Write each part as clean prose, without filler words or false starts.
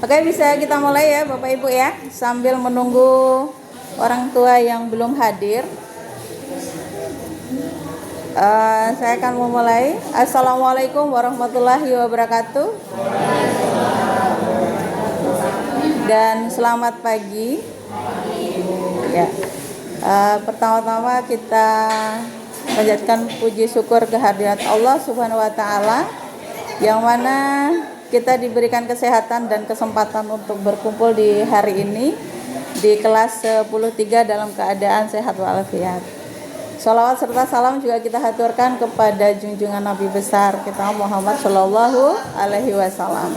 Oke, bisa kita mulai ya Bapak Ibu ya, sambil menunggu orang tua yang belum hadir. Saya akan memulai. Assalamualaikum warahmatullahi wabarakatuh. Dan selamat pagi. Ya. Pertama-tama kita panjatkan puji syukur kehadirat Allah Subhanahu wa taala yang mana kita diberikan kesehatan dan kesempatan untuk berkumpul di hari ini di kelas 10.3 dalam keadaan sehat walafiat. Shalawat serta salam juga kita haturkan kepada junjungan Nabi besar kita Muhammad Shallallahu Alaihi Wasallam.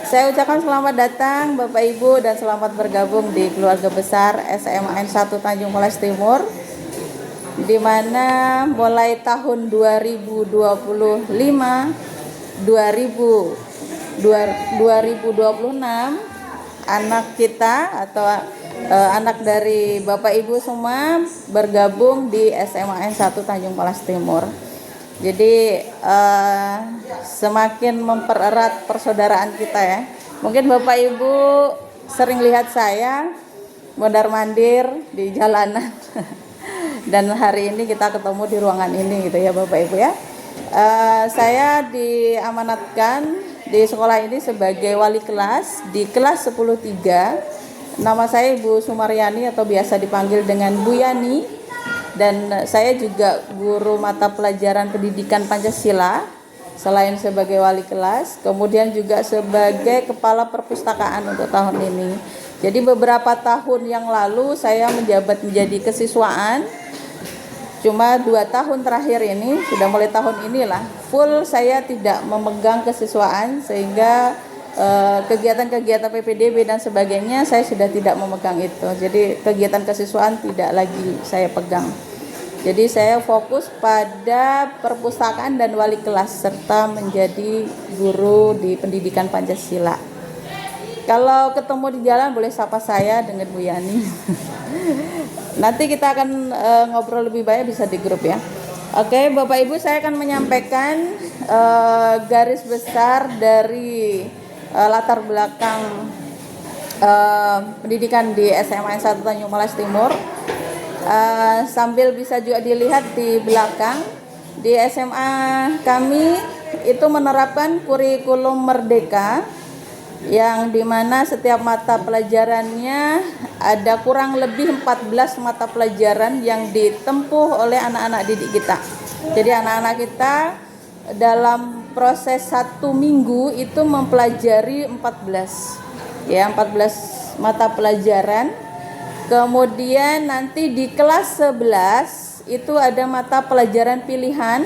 Saya ucapkan selamat datang Bapak Ibu dan selamat bergabung di keluarga besar SMAN 1 Tanjung Moles Timur, di mana mulai tahun 2025 2026 anak kita atau anak dari Bapak Ibu semua bergabung di SMAN 1 Tanjung Moles Timur. Jadi semakin mempererat persaudaraan kita ya. Mungkin Bapak Ibu sering lihat saya mondar-mandir di jalanan dan hari ini kita ketemu di ruangan ini gitu ya Bapak Ibu ya. Saya diamanatkan di sekolah ini sebagai wali kelas di kelas 10.3. Nama saya Ibu Sumaryani atau biasa dipanggil dengan Bu Yani. Dan saya juga guru mata pelajaran pendidikan Pancasila selain sebagai wali kelas, kemudian juga sebagai kepala perpustakaan untuk tahun ini. Jadi beberapa tahun yang lalu saya menjabat menjadi kesiswaan. Cuma 2 tahun terakhir ini, sudah mulai tahun inilah, full saya tidak memegang kesiswaan sehingga kegiatan-kegiatan PPDB dan sebagainya saya sudah tidak memegang itu. Jadi kegiatan kesiswaan tidak lagi saya pegang. Jadi saya fokus pada perpustakaan dan wali kelas serta menjadi guru di pendidikan Pancasila. Kalau ketemu di jalan boleh sapa saya dengan Bu Yani. Nanti kita akan ngobrol lebih banyak bisa di grup ya. Oke, Bapak Ibu, saya akan menyampaikan garis besar dari latar belakang pendidikan di SMAN 1 Tanjung Moles Timur. Sambil bisa juga dilihat di belakang, di SMA kami itu menerapkan kurikulum merdeka yang dimana setiap mata pelajarannya ada kurang lebih 14 mata pelajaran yang ditempuh oleh anak-anak didik kita. Jadi anak-anak kita dalam proses 1 minggu itu mempelajari 14 mata pelajaran. Kemudian nanti di kelas 11 itu ada mata pelajaran pilihan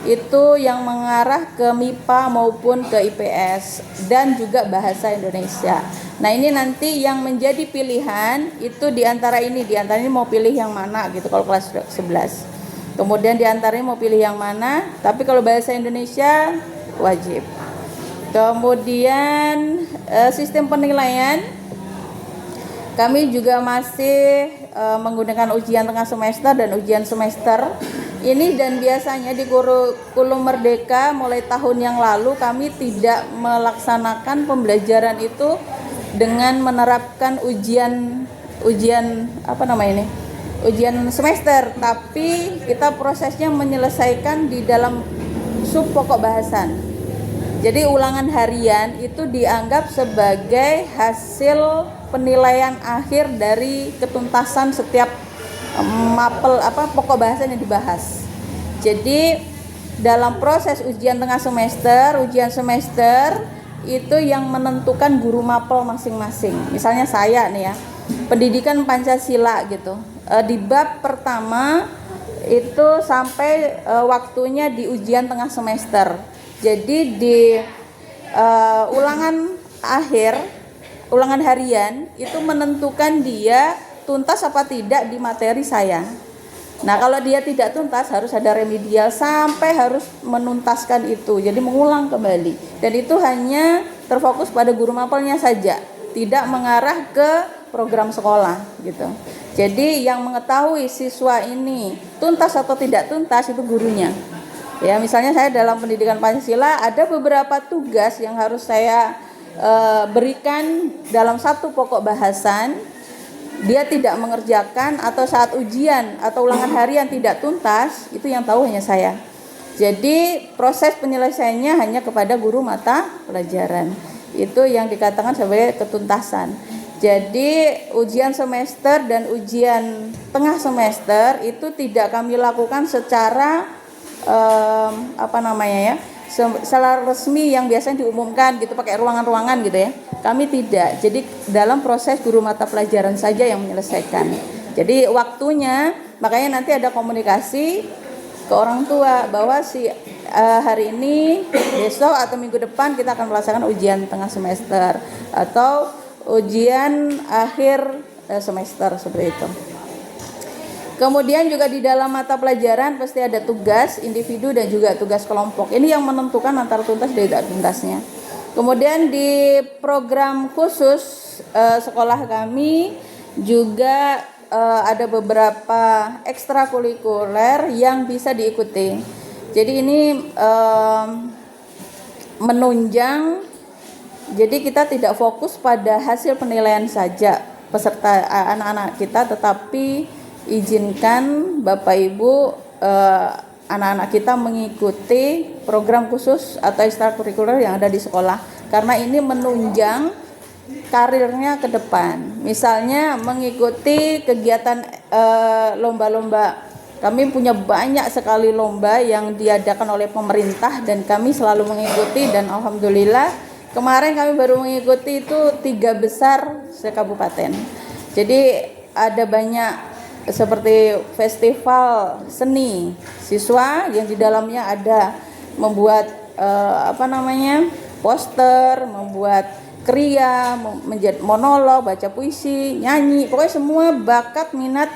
itu yang mengarah ke MIPA maupun ke IPS dan juga bahasa Indonesia. Nah, ini nanti yang menjadi pilihan itu di antara ini mau pilih yang mana gitu kalau kelas 11. Kemudian di antaranya mau pilih yang mana, tapi kalau bahasa Indonesia wajib. Kemudian sistem penilaian kami juga masih menggunakan ujian tengah semester dan ujian semester ini, dan biasanya di kurikulum merdeka mulai tahun yang lalu kami tidak melaksanakan pembelajaran itu dengan menerapkan ujian semester, tapi kita prosesnya menyelesaikan di dalam sub pokok bahasan. Jadi ulangan harian itu dianggap sebagai hasil penilaian akhir dari ketuntasan setiap pokok bahasan yang dibahas. Jadi dalam proses ujian tengah semester, ujian semester itu yang menentukan guru mapel masing-masing. Misalnya saya nih ya, pendidikan Pancasila gitu. Di bab pertama itu sampai waktunya di ujian tengah semester. Jadi di ulangan harian itu menentukan dia tuntas apa tidak di materi saya. Nah, kalau dia tidak tuntas harus ada remedial sampai harus menuntaskan itu. Jadi mengulang kembali. Dan itu hanya terfokus pada guru mapelnya saja, tidak mengarah ke program sekolah gitu. Jadi yang mengetahui siswa ini tuntas atau tidak tuntas itu gurunya. Ya, misalnya saya dalam pendidikan Pancasila ada beberapa tugas yang harus saya berikan dalam satu pokok bahasan. Dia tidak mengerjakan atau saat ujian atau ulangan harian tidak tuntas, itu yang tahu hanya saya. Jadi proses penyelesaiannya hanya kepada guru mata pelajaran. Itu yang dikatakan sebagai ketuntasan. Jadi ujian semester dan ujian tengah semester itu tidak kami lakukan secara secara resmi yang biasanya diumumkan gitu, pakai ruangan-ruangan gitu ya. Kami tidak. Jadi dalam proses guru mata pelajaran saja yang menyelesaikan. Jadi waktunya, makanya nanti ada komunikasi ke orang tua bahwa hari ini, besok atau minggu depan kita akan melaksanakan ujian tengah semester atau ujian akhir semester, seperti itu. Kemudian juga di dalam mata pelajaran pasti ada tugas individu dan juga tugas kelompok. Ini yang menentukan antara tuntas dan tidak tuntasnya. Kemudian di program khusus sekolah kami juga ada beberapa ekstrakurikuler yang bisa diikuti. Jadi ini menunjang, jadi kita tidak fokus pada hasil penilaian saja peserta anak-anak kita, tetapi izinkan Bapak Ibu anak-anak kita mengikuti program khusus atau ekstrakurikuler yang ada di sekolah, karena ini menunjang karirnya ke depan. Misalnya mengikuti kegiatan lomba-lomba. Kami punya banyak sekali lomba yang diadakan oleh pemerintah dan kami selalu mengikuti, dan alhamdulillah kemarin kami baru mengikuti itu 3 besar se-kabupaten. Jadi ada banyak seperti festival seni siswa yang di dalamnya ada membuat poster, membuat kriya, menjadi monolog, baca puisi, nyanyi, pokoknya semua bakat minat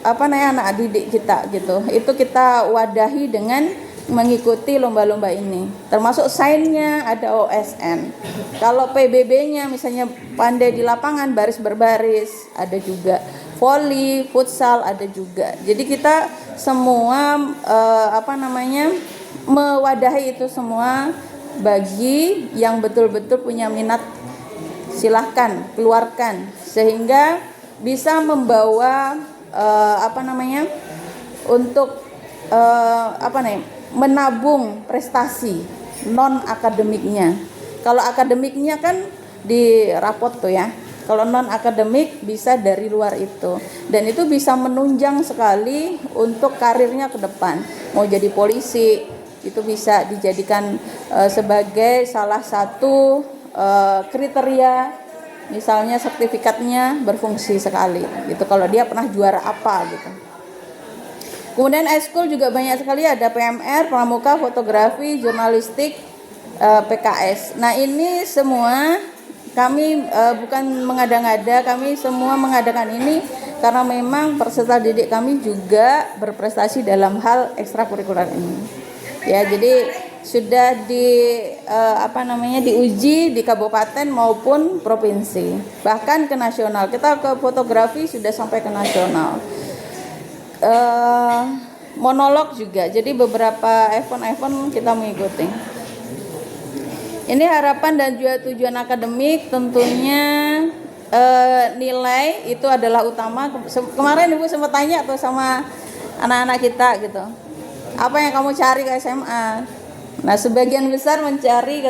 anak didik kita gitu. Itu kita wadahi dengan mengikuti lomba-lomba ini. Termasuk sainnya ada OSN. Kalau PBB-nya misalnya pandai di lapangan baris berbaris, ada juga voli, futsal ada juga. Jadi kita semua mewadahi itu semua. Bagi yang betul-betul punya minat, silahkan keluarkan sehingga bisa membawa untuk menabung prestasi non akademiknya. Kalau akademiknya kan di rapot tuh ya. Kalau non akademik bisa dari luar itu, dan itu bisa menunjang sekali untuk karirnya ke depan. Mau jadi polisi itu bisa dijadikan sebagai salah satu kriteria, misalnya sertifikatnya berfungsi sekali gitu kalau dia pernah juara apa gitu. Kemudian ekskul juga banyak sekali, ada PMR, pramuka, fotografi, jurnalistik, PKS. Nah ini semua kami bukan mengada-ngada, kami semua mengadakan ini karena memang peserta didik kami juga berprestasi dalam hal ekstrakurikuler ini. Ya, jadi sudah diuji di kabupaten maupun provinsi, bahkan ke nasional. Kita ke fotografi sudah sampai ke nasional. Monolog juga. Jadi beberapa event-event kita mengikuti. Ini harapan dan juga tujuan akademik, tentunya nilai itu adalah utama. Kemarin Ibu sempat tanya tuh sama anak-anak kita gitu. Apa yang kamu cari ke SMA? Nah, sebagian besar mencari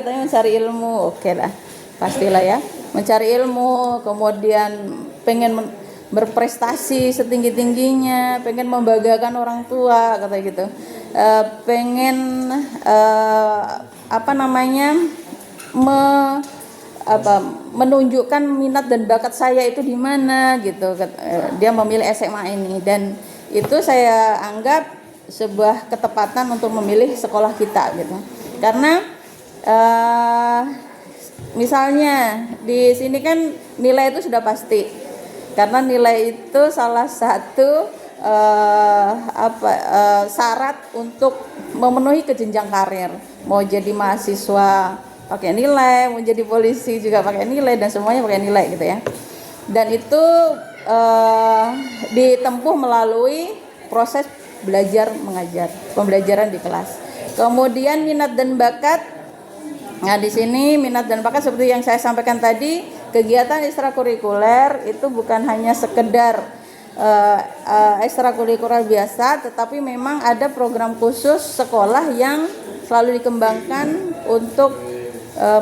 ilmu. Oke lah, pastilah ya. Mencari ilmu, kemudian pengen berprestasi setinggi-tingginya, pengen membanggakan orang tua, kata gitu. Menunjukkan minat dan bakat saya itu di mana gitu. Dia memilih SMA ini, dan itu saya anggap sebuah ketepatan untuk memilih sekolah kita gitu. Karena misalnya di sini kan nilai itu sudah pasti. Karena nilai itu salah satu syarat untuk memenuhi kejenjang karir. Mau jadi mahasiswa pakai nilai, mau jadi polisi juga pakai nilai, dan semuanya pakai nilai gitu ya. Dan itu ditempuh melalui proses belajar mengajar, pembelajaran di kelas. Kemudian minat dan bakat. Nah, di sini minat dan bakat seperti yang saya sampaikan tadi, kegiatan ekstrakurikuler itu bukan hanya sekedar ekstrakurikuler biasa, tetapi memang ada program khusus sekolah yang selalu dikembangkan untuk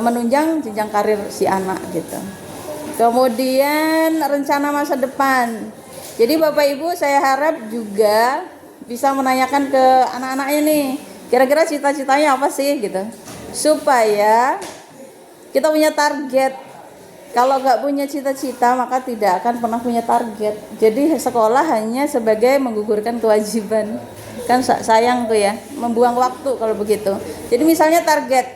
menunjang jenjang karir si anak gitu. Kemudian rencana masa depan. Jadi Bapak Ibu, saya harap juga bisa menanyakan ke anak-anaknya nih, kira-kira cita-citanya apa sih gitu, supaya kita punya target. Kalau nggak punya cita-cita maka tidak akan pernah punya target. Jadi sekolah hanya sebagai menggugurkan kewajiban. Kan sayang tuh ya, membuang waktu kalau begitu. Jadi misalnya target,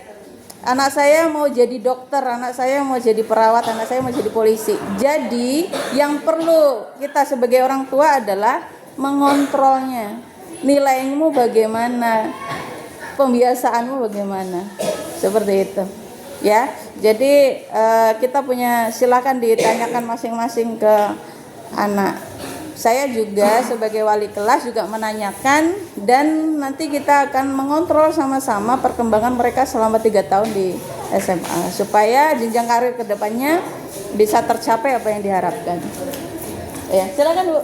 anak saya mau jadi dokter, anak saya mau jadi perawat, anak saya mau jadi polisi. Jadi yang perlu kita sebagai orang tua adalah mengontrolnya. Nilaimu bagaimana, pembiasaanmu bagaimana, seperti itu. Ya, jadi kita punya, silakan ditanyakan masing-masing ke anak. Saya juga sebagai wali kelas juga menanyakan, dan nanti kita akan mengontrol sama-sama perkembangan mereka selama 3 tahun di SMA supaya jenjang karir kedepannya bisa tercapai apa yang diharapkan. Ya, silakan Bu.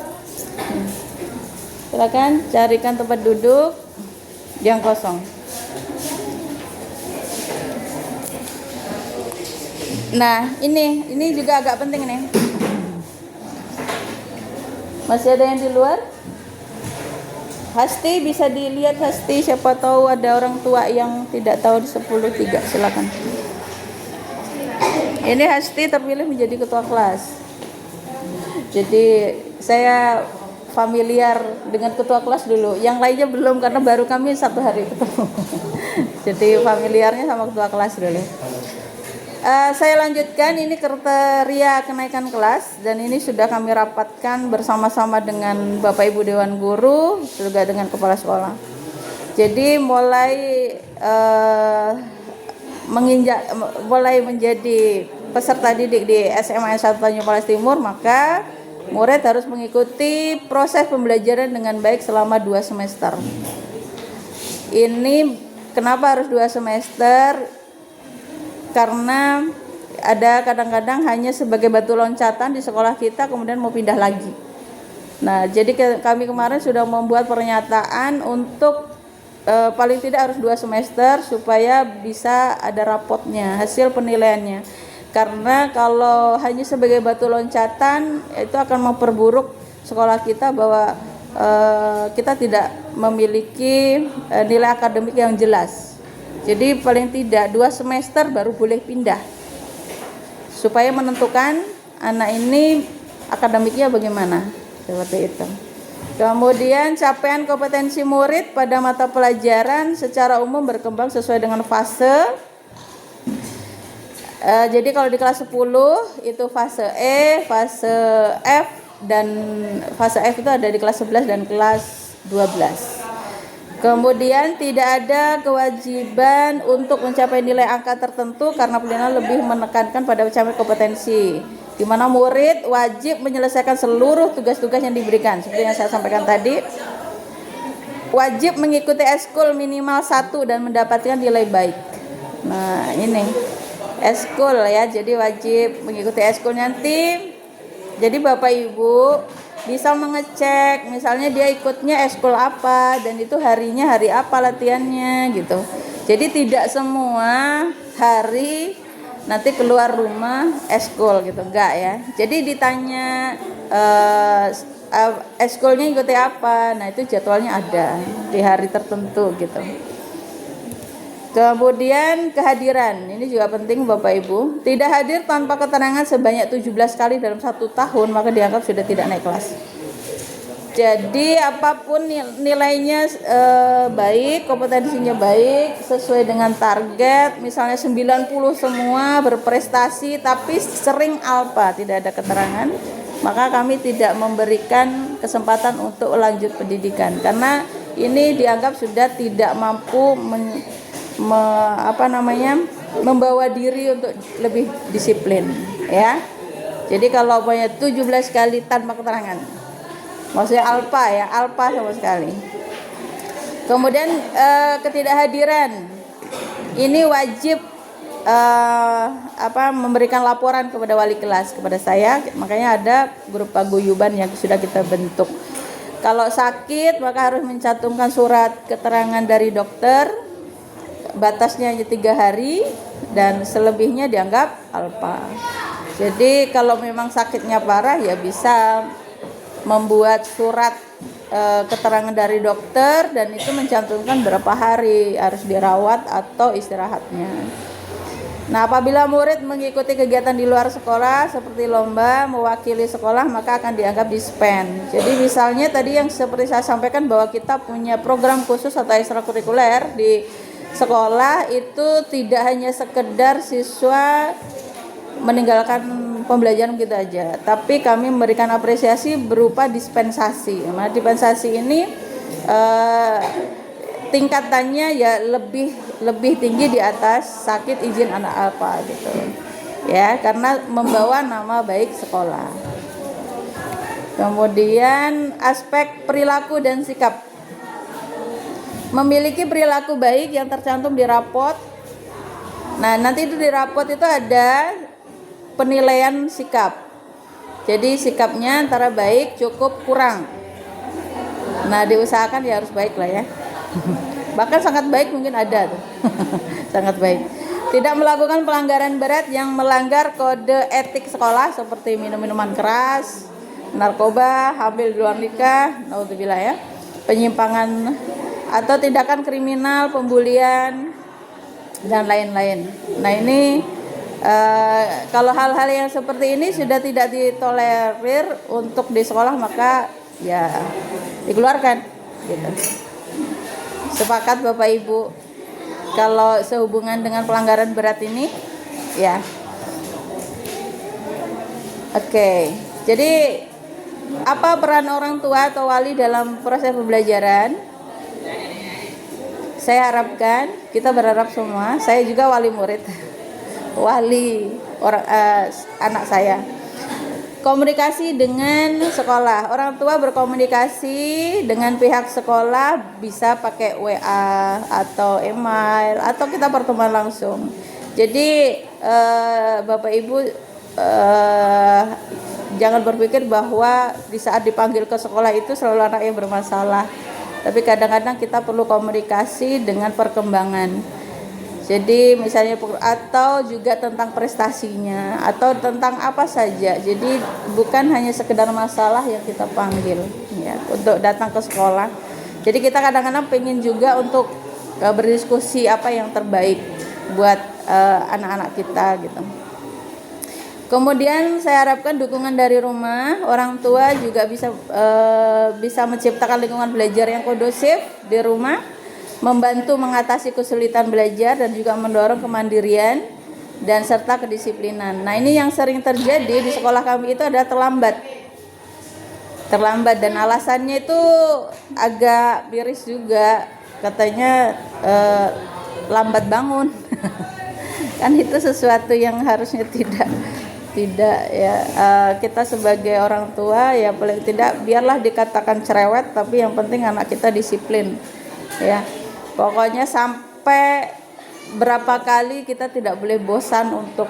Silakan carikan tempat duduk yang kosong. Nah, ini juga agak penting nih. Masih ada yang di luar? Hasti bisa dilihat, Hasti, siapa tahu ada orang tua yang tidak tahu di 10.3, silakan. Ini Hasti terpilih menjadi ketua kelas. Jadi saya familiar dengan ketua kelas dulu. Yang lainnya belum karena baru kami 1 hari ketemu. Jadi familiarnya sama ketua kelas dulu. Saya lanjutkan, ini kriteria kenaikan kelas, dan ini sudah kami rapatkan bersama-sama dengan Bapak Ibu Dewan Guru juga dengan kepala sekolah. Jadi mulai menjadi peserta didik di SMA 1 Tanjung Palas Timur, maka murid harus mengikuti proses pembelajaran dengan baik selama 2 semester. Ini kenapa harus 2 semester? Karena ada kadang-kadang hanya sebagai batu loncatan di sekolah kita kemudian mau pindah lagi. Nah, jadi kami kemarin sudah membuat pernyataan untuk paling tidak harus 2 semester supaya bisa ada rapotnya, hasil penilaiannya. Karena kalau hanya sebagai batu loncatan itu akan memperburuk sekolah kita, bahwa kita tidak memiliki nilai akademik yang jelas. Jadi paling tidak 2 semester baru boleh pindah, supaya menentukan anak ini akademiknya bagaimana, seperti itu. Kemudian capaian kompetensi murid pada mata pelajaran secara umum berkembang sesuai dengan fase. Jadi kalau di kelas 10 itu fase E, fase F, dan fase F itu ada di kelas 11 dan kelas 12. Kemudian tidak ada kewajiban untuk mencapai nilai angka tertentu karena penilaian lebih menekankan pada pencapaian kompetensi, di mana murid wajib menyelesaikan seluruh tugas-tugas yang diberikan. Seperti yang saya sampaikan tadi, wajib mengikuti eskul minimal 1 dan mendapatkan nilai baik. Nah, ini eskul ya, jadi wajib mengikuti eskul nanti. Jadi Bapak Ibu bisa mengecek, misalnya dia ikutnya eskul apa dan itu harinya hari apa latihannya gitu. Jadi tidak semua hari nanti keluar rumah eskul gitu, enggak ya. Jadi ditanya eskulnya ikuti apa, nah itu jadwalnya ada di hari tertentu gitu. Kemudian kehadiran, ini juga penting Bapak Ibu. Tidak hadir tanpa keterangan sebanyak 17 kali dalam 1 tahun maka dianggap sudah tidak naik kelas. Jadi apapun nilainya baik, kompetensinya baik, sesuai dengan target, misalnya 90 semua berprestasi tapi sering alpa, tidak ada keterangan, maka kami tidak memberikan kesempatan untuk lanjut pendidikan karena ini dianggap sudah tidak mampu membawa diri untuk lebih disiplin ya. Jadi kalau punya 17 kali tanpa keterangan, maksudnya alpa ya, alpa sama sekali. Kemudian ketidakhadiran ini wajib memberikan laporan kepada wali kelas, kepada saya. Makanya ada grup paguyuban yang sudah kita bentuk. Kalau sakit maka harus mencantumkan surat keterangan dari dokter, batasnya hanya 3 hari dan selebihnya dianggap alpa. Jadi kalau memang sakitnya parah ya bisa membuat surat keterangan dari dokter dan itu mencantumkan berapa hari harus dirawat atau istirahatnya. Nah, apabila murid mengikuti kegiatan di luar sekolah seperti lomba mewakili sekolah maka akan dianggap dispen. Jadi misalnya tadi yang seperti saya sampaikan bahwa kita punya program khusus atau ekstrakurikuler di sekolah, itu tidak hanya sekedar siswa meninggalkan pembelajaran gitu aja, tapi kami memberikan apresiasi berupa dispensasi. Nah, dispensasi ini tingkatannya ya lebih tinggi di atas sakit izin anak alpa gitu ya, karena membawa nama baik sekolah. Kemudian aspek perilaku dan sikap, memiliki perilaku baik yang tercantum di rapot. Nah, nanti itu di rapot itu ada penilaian sikap. Jadi sikapnya antara baik, cukup, kurang. Nah, diusahakan ya harus baik lah ya. Bahkan sangat baik mungkin ada tuh. Sangat baik. Tidak melakukan pelanggaran berat yang melanggar kode etik sekolah seperti minum minuman keras, narkoba, hamil di luar nikah, naudzubillah ya, penyimpangan atau tindakan kriminal, pembulian dan lain-lain. Nah, ini kalau hal-hal yang seperti ini sudah tidak ditolerir untuk di sekolah maka ya dikeluarkan gitu. Sepakat Bapak Ibu kalau sehubungan dengan pelanggaran berat ini ya. Oke. Jadi apa peran orang tua atau wali dalam proses pembelajaran? Saya harapkan, kita berharap semua, saya juga wali murid. Wali anak saya, komunikasi dengan sekolah. Orang tua berkomunikasi dengan pihak sekolah bisa pakai WA atau email atau kita pertemuan langsung. Jadi Bapak Ibu jangan berpikir bahwa di saat dipanggil ke sekolah itu selalu anak yang bermasalah. Tapi kadang-kadang kita perlu komunikasi dengan perkembangan. Jadi misalnya atau juga tentang prestasinya atau tentang apa saja. Jadi bukan hanya sekedar masalah yang kita panggil ya untuk datang ke sekolah. Jadi kita kadang-kadang pengen juga untuk berdiskusi apa yang terbaik buat anak-anak kita gitu. Kemudian saya harapkan dukungan dari rumah, orang tua juga bisa menciptakan lingkungan belajar yang kondusif di rumah, membantu mengatasi kesulitan belajar dan juga mendorong kemandirian dan serta kedisiplinan. Nah, ini yang sering terjadi di sekolah kami itu ada terlambat dan alasannya itu agak miris juga, katanya lambat bangun. Kan itu sesuatu yang harusnya tidak ya, kita sebagai orang tua ya paling tidak biarlah dikatakan cerewet, tapi yang penting anak kita disiplin ya. Pokoknya sampai berapa kali kita tidak boleh bosan untuk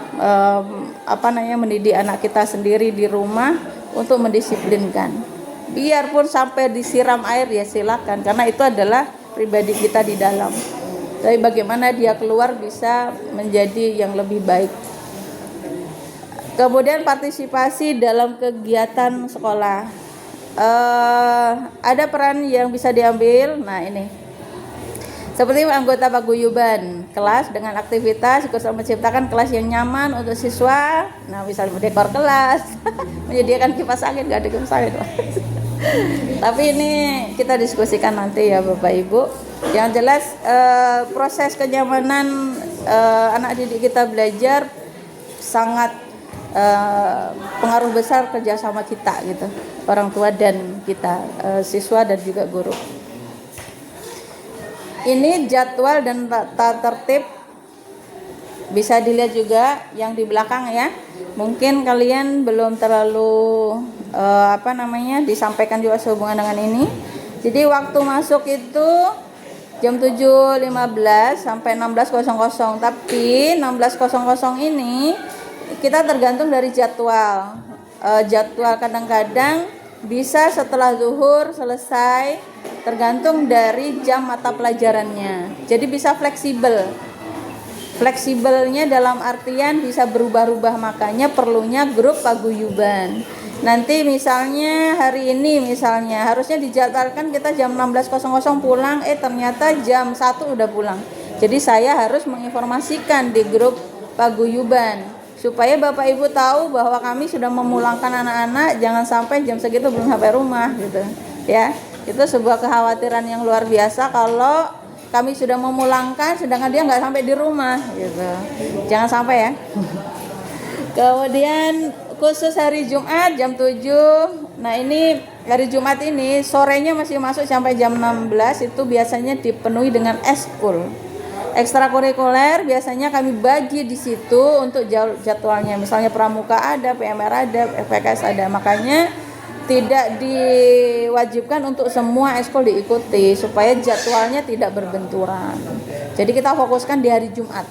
mendidik anak kita sendiri di rumah untuk mendisiplinkan. Biarpun sampai disiram air ya silakan, karena itu adalah pribadi kita di dalam. Tapi bagaimana dia keluar bisa menjadi yang lebih baik. Kemudian partisipasi dalam kegiatan sekolah, ada peran yang bisa diambil. Nah, ini seperti anggota paguyuban kelas dengan aktivitas ikut menciptakan kelas yang nyaman untuk siswa. Nah, misalnya dekor kelas, menyediakan kipas angin, nggak ada kipas angin. Tapi ini kita diskusikan nanti ya Bapak Ibu. Yang jelas proses kenyamanan anak didik kita belajar sangat pengaruh besar kerjasama kita gitu, orang tua dan kita, siswa dan juga guru. Ini jadwal dan tata tertib bisa dilihat juga yang di belakang ya. Mungkin kalian belum terlalu disampaikan juga sehubungan dengan ini. Jadi waktu masuk itu 7.15 sampai 16.00. Tapi 16.00 ini kita tergantung dari jadwal. Jadwal kadang-kadang bisa setelah zuhur selesai, tergantung dari jam mata pelajarannya. Jadi bisa fleksibel. Fleksibelnya dalam artian bisa berubah-ubah, makanya perlunya grup paguyuban. Nanti misalnya hari ini misalnya harusnya dijadwalkan kita jam 16.00 pulang, ternyata jam 1 udah pulang. Jadi saya harus menginformasikan di grup paguyuban supaya Bapak Ibu tahu bahwa kami sudah memulangkan anak-anak, jangan sampai jam segitu belum sampai rumah gitu. Ya, itu sebuah kekhawatiran yang luar biasa kalau kami sudah memulangkan sedangkan dia nggak sampai di rumah gitu. Jangan sampai ya. Kemudian khusus hari Jumat jam 7. Nah, ini hari Jumat ini sorenya masih masuk sampai jam 16, itu biasanya dipenuhi dengan eskul. Ekstrakurikuler biasanya kami bagi di situ untuk jadwalnya. Misalnya pramuka ada, PMR ada, FPKS ada. Makanya tidak diwajibkan untuk semua ekskul diikuti supaya jadwalnya tidak berbenturan. Jadi kita fokuskan di hari Jumat.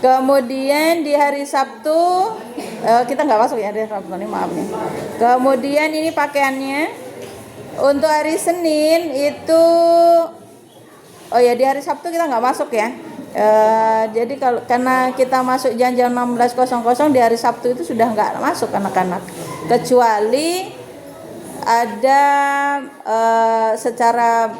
Kemudian di hari Sabtu kita nggak masuk ya, hari Sabtu nih, maaf nih. Kemudian ini pakaiannya untuk hari Senin itu, di hari Sabtu kita nggak masuk ya. Jadi karena kita masuk jam 16.00, di hari Sabtu itu sudah nggak masuk anak-anak, kecuali ada secara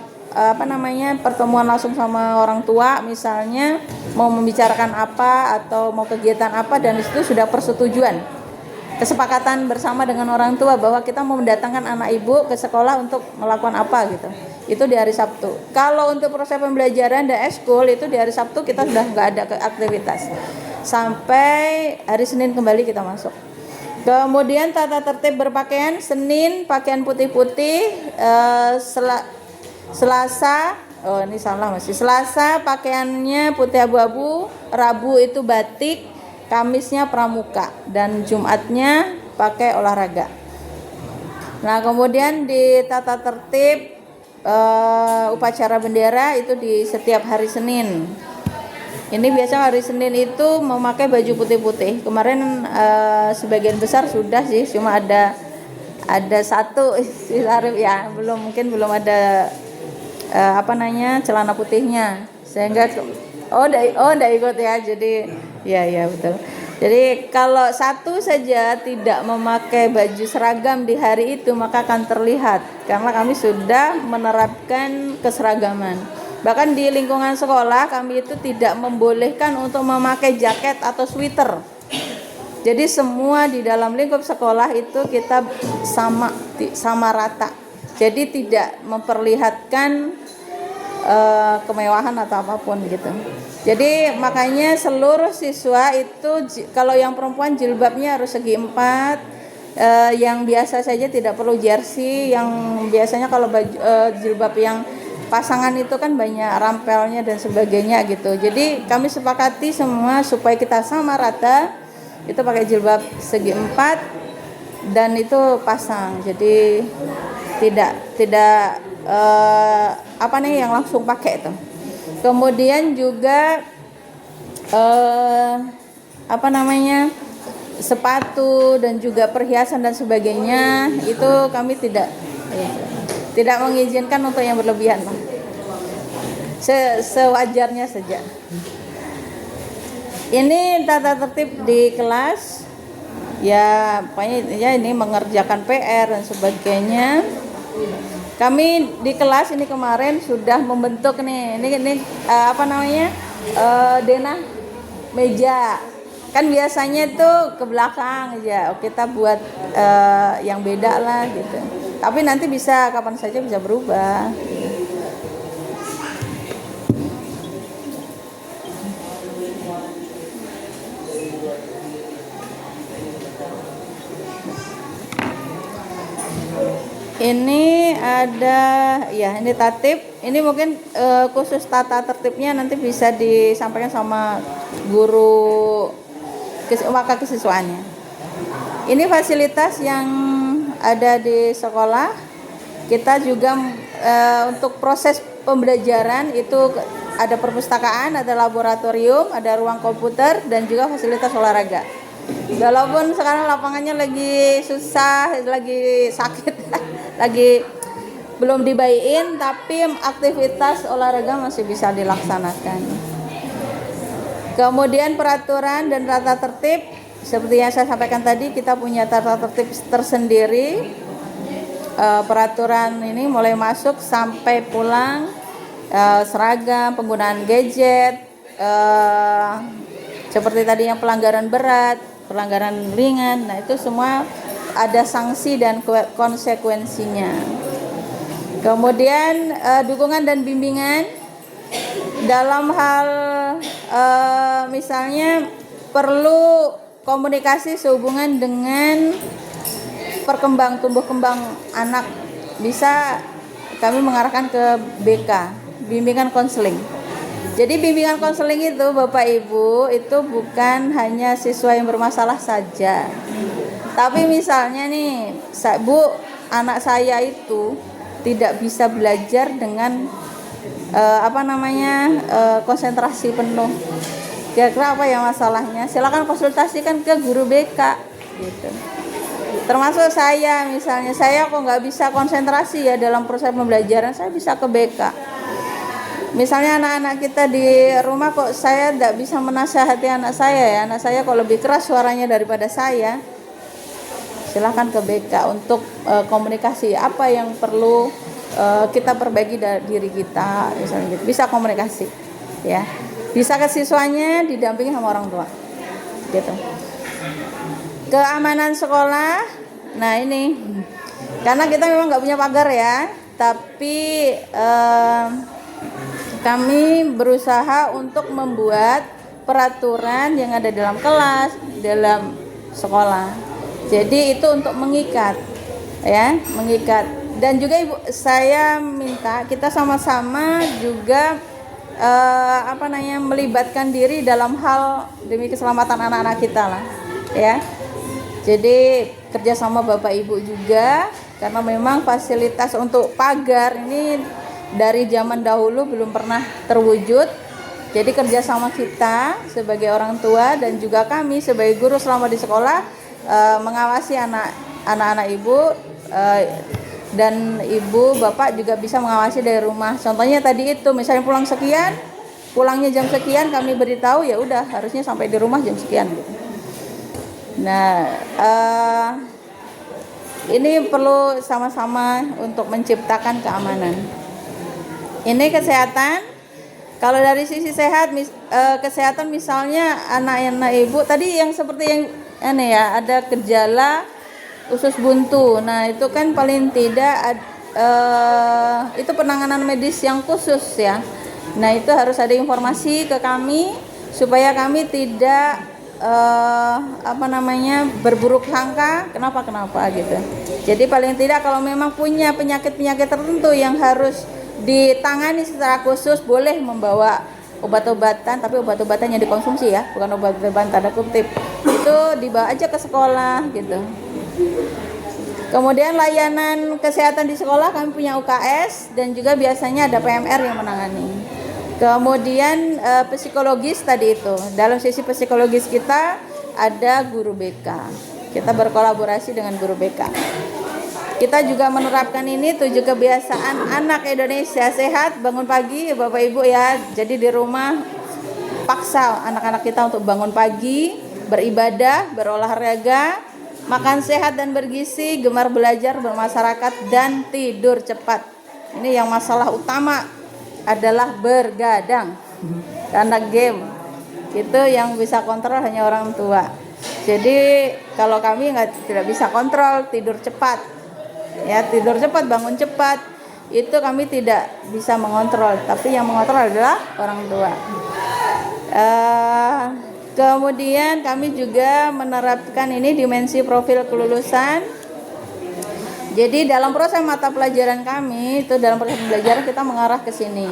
pertemuan langsung sama orang tua, misalnya mau membicarakan apa atau mau kegiatan apa, dan itu sudah persetujuan kesepakatan bersama dengan orang tua bahwa kita mau mendatangkan anak ibu ke sekolah untuk melakukan apa gitu. Itu di hari Sabtu. Kalau untuk proses pembelajaran dan ekskul itu di hari Sabtu kita sudah nggak ada aktivitas sampai hari Senin kembali kita masuk. Kemudian tata tertib berpakaian, Senin pakaian putih-putih, Selasa Selasa pakaiannya putih abu-abu, Rabu itu batik, Kamisnya pramuka, dan Jumatnya pakai olahraga. Nah, kemudian di tata tertib upacara bendera itu di setiap hari Senin. Ini biasa hari Senin itu memakai baju putih-putih. Kemarin sebagian besar sudah sih, cuma ada satu si Arif ya, belum ada celana putihnya, sehingga udah ikut ya. Jadi ya betul. Jadi kalau satu saja tidak memakai baju seragam di hari itu, maka akan terlihat karena kami sudah menerapkan keseragaman. Bahkan di lingkungan sekolah kami itu tidak membolehkan untuk memakai jaket atau sweater. Jadi semua di dalam lingkup sekolah itu kita sama rata. Jadi tidak memperlihatkan kemewahan atau apapun gitu. Jadi makanya seluruh siswa itu kalau yang perempuan jilbabnya harus segi 4, yang biasa saja tidak perlu jersey, yang biasanya kalau jilbab yang pasangan itu kan banyak rampelnya dan sebagainya gitu. Jadi kami sepakati semua supaya kita sama rata, itu pakai jilbab segi 4 dan itu pasang. Jadi tidak yang langsung pakai itu. Kemudian juga sepatu dan juga perhiasan dan sebagainya itu kami tidak mengizinkan untuk yang berlebihan, sewajarnya saja. Ini tata tertib di kelas ya, pokoknya ya ini mengerjakan PR dan sebagainya. Kami di kelas ini kemarin sudah membentuk nih, denah meja. Kan biasanya tuh ke belakang aja, kita buat yang beda lah gitu. Tapi nanti bisa kapan saja bisa berubah. Ini ada ya, ini tatip. Ini mungkin khusus tata tertibnya nanti bisa disampaikan sama guru maka kesiswaannya. Ini fasilitas yang ada di sekolah. Kita juga untuk proses pembelajaran itu ada perpustakaan, ada laboratorium, ada ruang komputer, dan juga fasilitas olahraga. Walaupun sekarang lapangannya lagi susah, lagi sakit, lagi belum dibayiin, tapi aktivitas olahraga masih bisa dilaksanakan. Kemudian peraturan dan tata tertib, seperti yang saya sampaikan tadi, kita punya tata tertib tersendiri. Peraturan ini mulai masuk sampai pulang, seragam, penggunaan gadget, seperti tadi yang pelanggaran berat, pelanggaran ringan. Nah, itu semua ada sanksi dan konsekuensinya. Kemudian dukungan dan bimbingan dalam hal misalnya perlu komunikasi sehubungan dengan tumbuh kembang anak, bisa kami mengarahkan ke BK, bimbingan konseling. Jadi bimbingan konseling itu Bapak Ibu itu bukan hanya siswa yang bermasalah saja. Tapi misalnya nih, Bu, anak saya itu tidak bisa belajar dengan konsentrasi penuh. Kira-kira apa ya masalahnya? Silakan konsultasikan ke guru BK gitu. Termasuk saya, misalnya saya kok nggak bisa konsentrasi ya dalam proses pembelajaran, saya bisa ke BK. Misalnya anak-anak kita di rumah kok saya tidak bisa menasihati anak saya kok lebih keras suaranya daripada saya, silahkan ke BK untuk komunikasi apa yang perlu kita perbaiki dari diri kita, misalnya gitu. Bisa komunikasi ya, bisa ke siswanya didampingi sama orang tua gitu. Keamanan sekolah, nah ini karena kita memang nggak punya pagar ya, tapi kami berusaha untuk membuat peraturan yang ada dalam kelas, dalam sekolah. Jadi itu untuk mengikat, ya, mengikat. Dan juga Ibu, saya minta kita sama-sama juga melibatkan diri dalam hal demi keselamatan anak-anak kita lah, ya. Jadi kerjasama Bapak Ibu juga, karena memang fasilitas untuk pagar ini dari zaman dahulu belum pernah terwujud. Jadi kerjasama kita sebagai orang tua dan juga kami sebagai guru selama di sekolah mengawasi anak-anak Ibu, dan Ibu Bapak juga bisa mengawasi dari rumah. Contohnya tadi itu, misalnya pulangnya jam sekian, kami beritahu, ya udah harusnya sampai di rumah jam sekian gitu. Nah, ini perlu sama-sama untuk menciptakan keamanan. Ini kesehatan. Kalau dari sisi kesehatan misalnya anak-anak Ibu tadi yang seperti yang ada gejala usus buntu. Nah, itu kan paling tidak itu penanganan medis yang khusus ya. Nah, itu harus ada informasi ke kami supaya kami tidak berburuk sangka kenapa gitu. Jadi paling tidak kalau memang punya penyakit tertentu yang harus ditangani secara khusus, boleh membawa obat-obatan, tapi obat-obatan yang dikonsumsi ya, bukan obat-obatan tanda kutip. Itu dibawa aja ke sekolah gitu. Kemudian layanan kesehatan di sekolah kami punya UKS dan juga biasanya ada PMR yang menangani. Kemudian psikologis tadi itu, dalam sisi psikologis kita ada guru BK. Kita berkolaborasi dengan guru BK. Kita juga menerapkan ini 7 kebiasaan anak Indonesia sehat, bangun pagi Bapak Ibu ya. Jadi di rumah paksa anak-anak kita untuk bangun pagi, beribadah, berolahraga, makan sehat dan bergizi, gemar belajar, bermasyarakat, dan tidur cepat. Ini yang masalah utama adalah bergadang karena game. Itu yang bisa kontrol hanya orang tua. Jadi kalau kami tidak bisa kontrol tidur cepat, ya tidur cepat, bangun cepat, itu kami tidak bisa mengontrol. Tapi yang mengontrol adalah orang tua. Kemudian kami juga menerapkan ini dimensi profil kelulusan. Jadi dalam proses mata pelajaran kami itu, dalam proses pembelajaran kita mengarah ke sini.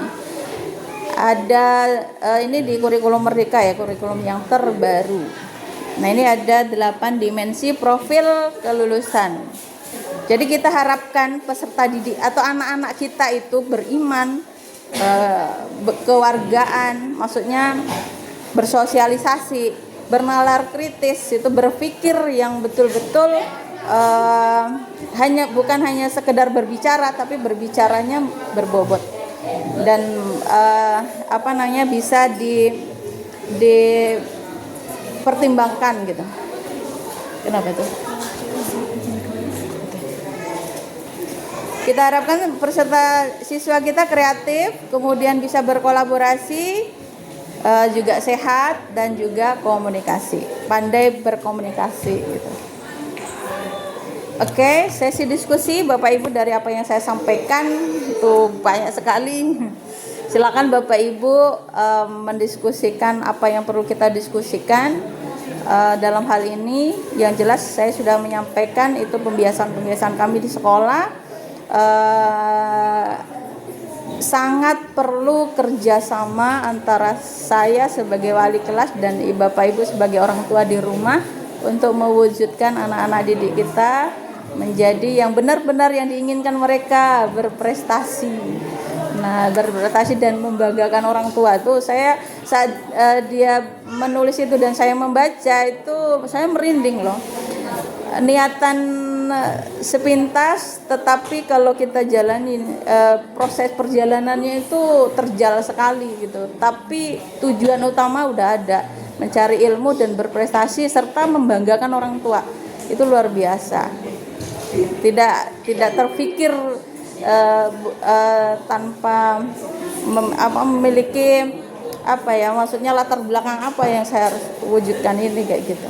Ada ini di kurikulum Merdeka ya, kurikulum yang terbaru. Nah, ini ada 8 dimensi profil kelulusan. Jadi kita harapkan peserta didik atau anak-anak kita itu beriman, kewargaan, maksudnya bersosialisasi, bernalar kritis, itu berpikir yang betul-betul bukan hanya sekedar berbicara, tapi berbicaranya berbobot dan bisa dipertimbangkan gitu. Kenapa itu? Kita harapkan peserta siswa kita kreatif, kemudian bisa berkolaborasi, juga sehat dan juga komunikasi, pandai berkomunikasi gitu. Oke, sesi diskusi Bapak Ibu dari apa yang saya sampaikan itu banyak sekali. Silakan Bapak Ibu mendiskusikan apa yang perlu kita diskusikan. Dalam hal ini yang jelas saya sudah menyampaikan itu pembiasan kami di sekolah. Sangat perlu kerjasama antara saya sebagai wali kelas dan Bapak Ibu sebagai orang tua di rumah untuk mewujudkan anak-anak didik kita menjadi yang benar-benar yang diinginkan mereka, berprestasi. Nah, berprestasi dan membanggakan orang tua tuh saya saat dia menulis itu dan saya membaca itu saya merinding loh. Niatan sepintas, tetapi kalau kita jalani proses perjalanannya itu terjal sekali gitu. Tapi tujuan utama udah ada, mencari ilmu dan berprestasi serta membanggakan orang tua. Itu luar biasa. Tidak terpikir tanpa memiliki maksudnya latar belakang apa yang saya harus wujudkan ini kayak gitu.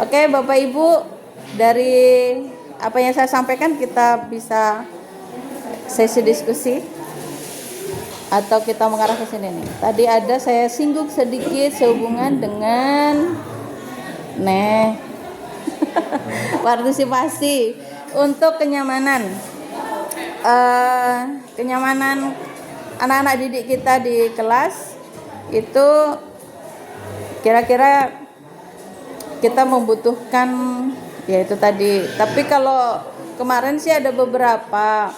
Oke, Bapak Ibu, dari apa yang saya sampaikan kita bisa sesi diskusi atau kita mengarah ke sini nih. Tadi ada saya singgung sedikit sehubungan dengan partisipasi untuk kenyamanan anak-anak didik kita di kelas itu kira-kira kita membutuhkan yaitu tadi. Tapi kalau kemarin sih ada beberapa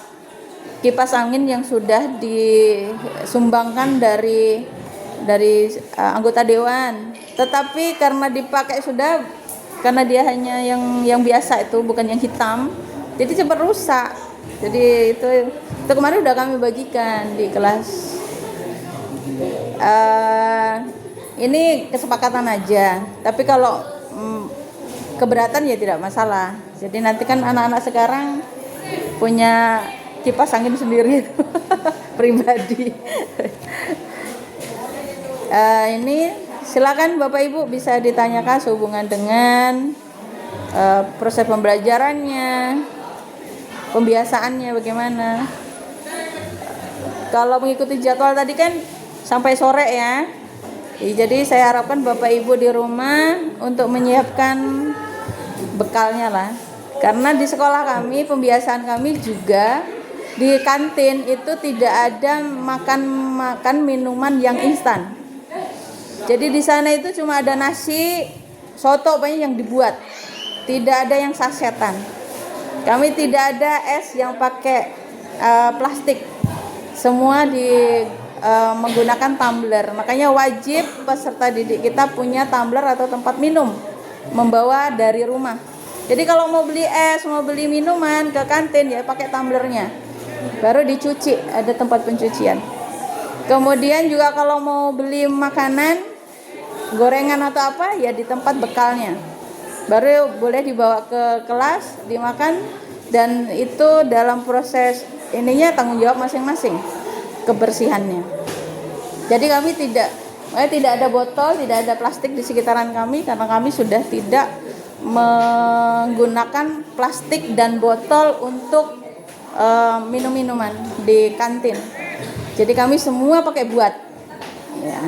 kipas angin yang sudah disumbangkan dari anggota dewan. Tetapi karena dipakai sudah, karena dia hanya yang biasa itu bukan yang hitam, jadi cepat rusak. Jadi itu kemarin udah kami bagikan di kelas. Ini kesepakatan aja. Tapi kalau keberatan ya tidak masalah. Jadi nanti kan anak-anak sekarang punya kipas angin sendiri pribadi. Ini silakan Bapak Ibu bisa ditanyakan sehubungan dengan proses pembelajarannya, pembiasaannya bagaimana. Kalau mengikuti jadwal tadi kan sampai sore ya. Jadi saya harapkan Bapak Ibu di rumah untuk menyiapkan bekalnya lah. Karena di sekolah kami, pembiasaan kami juga di kantin itu tidak ada makan minuman yang instan. Jadi di sana itu cuma ada nasi, soto banyak yang dibuat. Tidak ada yang sasetan. Kami tidak ada es yang pakai plastik. Semua menggunakan tumbler. Makanya wajib peserta didik kita punya tumbler atau tempat minum, membawa dari rumah. Jadi kalau mau beli es, mau beli minuman ke kantin ya pakai tumblernya. Baru dicuci, ada tempat pencucian. Kemudian juga kalau mau beli makanan, gorengan atau apa ya di tempat bekalnya. Baru boleh dibawa ke kelas, dimakan, dan itu dalam proses ininya tanggung jawab masing-masing kebersihannya. Jadi kami tidak ada botol, tidak ada plastik di sekitaran kami karena kami sudah tidak menggunakan plastik dan botol untuk minum-minuman di kantin. Jadi kami semua pakai buat. Ya.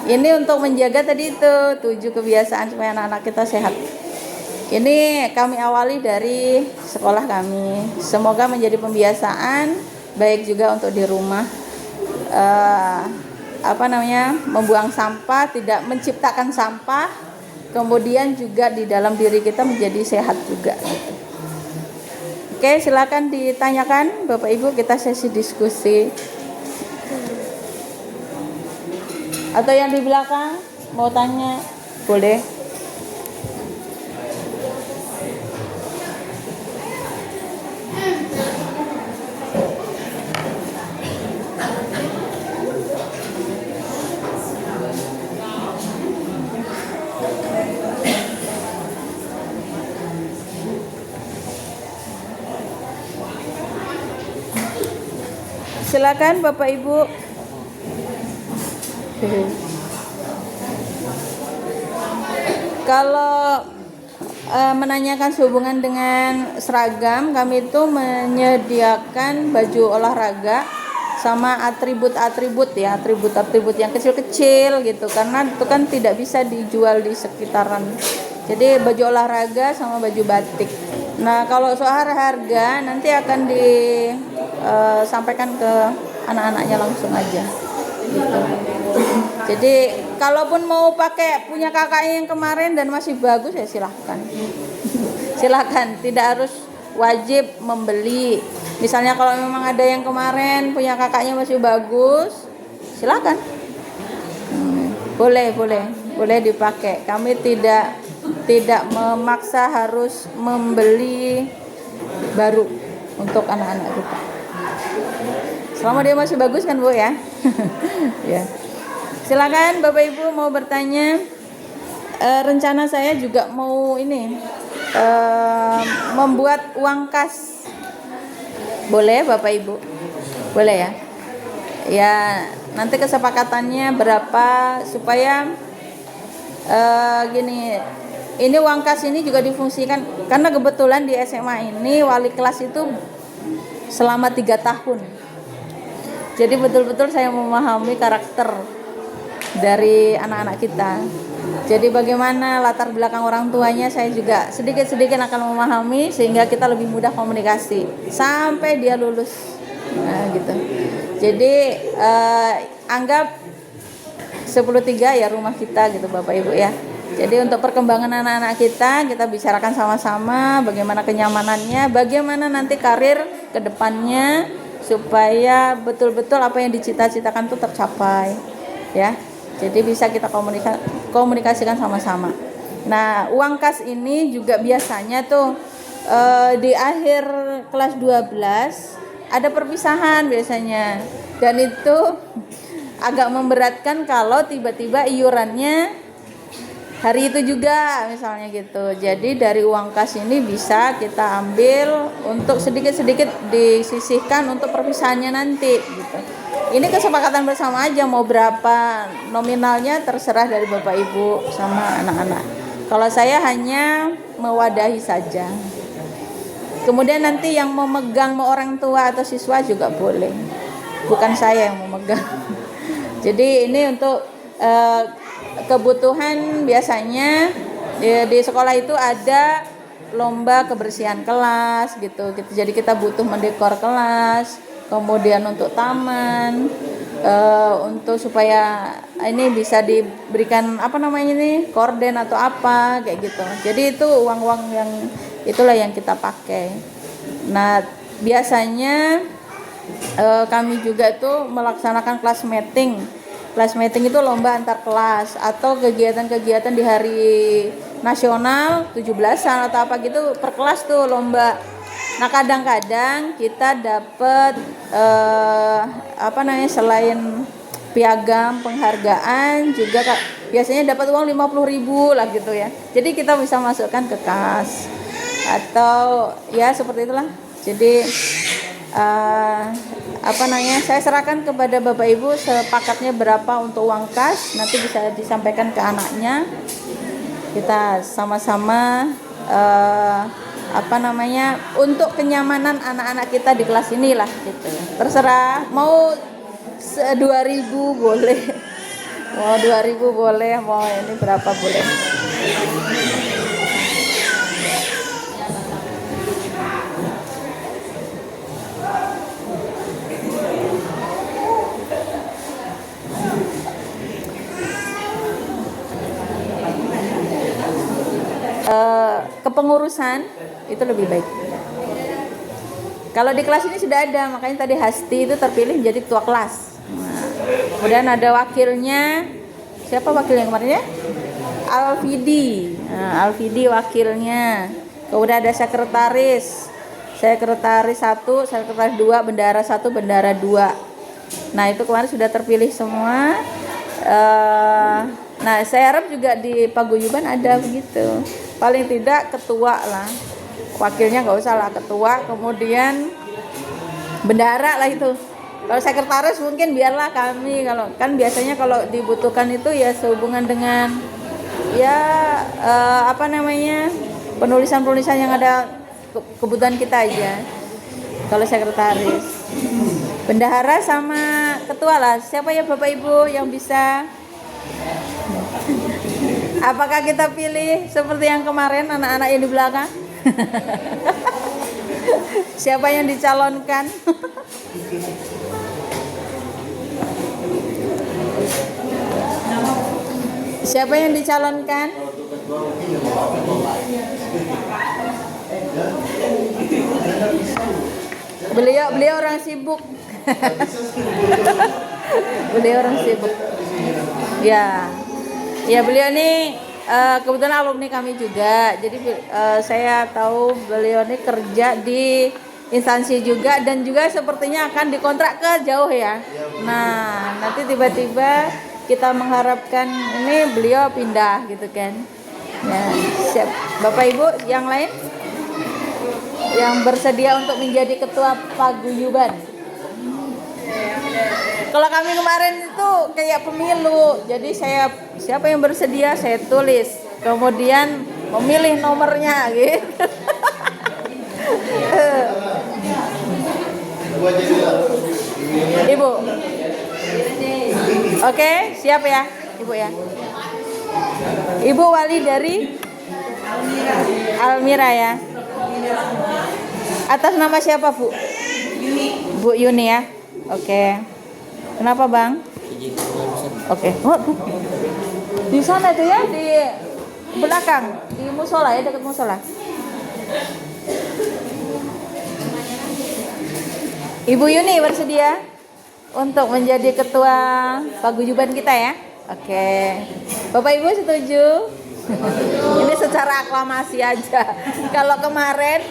Ini untuk menjaga tadi itu 7 kebiasaan supaya anak-anak kita sehat. Ini kami awali dari sekolah kami. Semoga menjadi pembiasaan baik juga untuk di rumah. Membuang sampah, tidak menciptakan sampah, kemudian juga di dalam diri kita menjadi sehat juga. Oke, silakan ditanyakan Bapak Ibu, kita sesi diskusi. Atau yang di belakang mau tanya, boleh. Silakan Bapak Ibu. Kalau menanyakan sehubungan dengan seragam, kami itu menyediakan baju olahraga sama atribut-atribut ya, atribut-atribut yang kecil-kecil gitu, karena itu kan tidak bisa dijual di sekitaran. Jadi baju olahraga sama baju batik. Nah, kalau soal harga nanti akan disampaikan ke anak-anaknya langsung aja gitu. Jadi kalaupun mau pakai punya kakaknya yang kemarin dan masih bagus ya silahkan. Silahkan, tidak harus wajib membeli. Misalnya kalau memang ada yang kemarin punya kakaknya masih bagus, silahkan. Boleh dipakai. Kami tidak memaksa harus membeli baru untuk anak-anak kita. Selama dia masih bagus kan Bu ya. Ya. Silakan Bapak Ibu mau bertanya. Rencana saya juga mau membuat uang kas. Boleh Bapak Ibu? Boleh ya? Ya, nanti kesepakatannya berapa supaya gini. Ini uang kas ini juga difungsikan karena kebetulan di SMA ini wali kelas itu selama 3 tahun. Jadi betul-betul saya memahami karakter dari anak-anak kita. Jadi bagaimana latar belakang orang tuanya saya juga sedikit-sedikit akan memahami sehingga kita lebih mudah komunikasi sampai dia lulus. Nah, gitu. Jadi anggap 10-3 ya rumah kita gitu Bapak Ibu ya. Jadi untuk perkembangan anak-anak kita bicarakan sama-sama bagaimana kenyamanannya, bagaimana nanti karir ke depannya supaya betul-betul apa yang dicita-citakan itu tercapai ya. Jadi bisa kita komunikasikan sama-sama. Nah, uang kas ini juga biasanya tuh di akhir kelas 12 ada perpisahan biasanya. Dan itu agak memberatkan kalau tiba-tiba iurannya hari itu juga misalnya gitu. Jadi dari uang kas ini bisa kita ambil untuk sedikit-sedikit disisihkan untuk perpisahannya nanti gitu. Ini kesepakatan bersama aja, mau berapa nominalnya terserah dari Bapak Ibu sama anak-anak. Kalau saya hanya mewadahi saja. Kemudian nanti yang memegang mau orang tua atau siswa juga boleh. Bukan saya yang memegang. Jadi ini untuk kebutuhan biasanya di sekolah itu ada lomba kebersihan kelas gitu. Jadi kita butuh mendekor kelas, kemudian untuk taman, untuk supaya ini bisa diberikan korden atau apa kayak gitu. Jadi itu uang-uang yang itulah yang kita pakai. Nah biasanya kami juga tuh melaksanakan class meeting. Class meeting itu lomba antar kelas atau kegiatan-kegiatan di hari nasional 17-an atau apa gitu per kelas tuh lomba. Nah kadang-kadang kita dapat selain piagam penghargaan juga biasanya dapat uang 50.000 lah gitu ya. Jadi kita bisa masukkan ke kas atau ya seperti itulah. Jadi saya serahkan kepada Bapak Ibu sepakatnya berapa untuk uang kas, nanti bisa disampaikan ke anaknya. Kita sama-sama untuk kenyamanan anak-anak kita di kelas inilah gitu. Terserah mau 2.000 boleh. Mau 2.000 boleh, mau ini berapa boleh. Kepengurusan itu lebih baik. Kalau di kelas ini sudah ada, makanya tadi Hasti itu terpilih menjadi ketua kelas. Nah, kemudian ada wakilnya. Siapa wakilnya kemarin ya? Alfidi. Nah, Alfidi wakilnya. Kemudian ada sekretaris. Sekretaris 1, sekretaris 2, bendara 1, bendara 2. Nah, itu kemarin sudah terpilih semua. Nah, saya harap juga di paguyuban ada begitu. Paling tidak ketua lah. Wakilnya nggak usah lah, ketua, kemudian bendara lah itu. Kalau sekretaris mungkin biarlah kami, kalau kan biasanya kalau dibutuhkan itu ya sehubungan dengan ya apa namanya, penulisan-penulisan yang ada kebutuhan kita aja. Kalau sekretaris, bendahara sama ketua lah. Siapa ya Bapak Ibu yang bisa? Apakah kita pilih seperti yang kemarin anak-anak yang di belakang? Siapa yang dicalonkan? Siapa yang dicalonkan? Beliau orang sibuk. Beliau orang sibuk. Ya. Ya, beliau ini kebetulan alumni kami juga. Jadi saya tahu beliau ini kerja di instansi juga dan juga sepertinya akan dikontrak ke jauh ya. Nah, nanti tiba-tiba kita mengharapkan ini beliau pindah gitu kan. Ya, siap. Bapak Ibu yang lain yang bersedia untuk menjadi ketua paguyuban. Kalau kami kemarin itu kayak pemilu, jadi siapa yang bersedia saya tulis, kemudian memilih nomornya gitu. Ibu, oke, siap ya, Ibu ya. Ibu wali dari Almira ya. Atas nama siapa Bu? Bu Yuni ya. Oke. Kenapa Bang? Oke. Oh, di sana itu ya, di belakang, di musola ya, dekat musola. Ibu Yuni bersedia untuk menjadi ketua paguyuban kita ya? Oke. Bapak Ibu setuju? Ini secara aklamasi aja. Kalau kemarin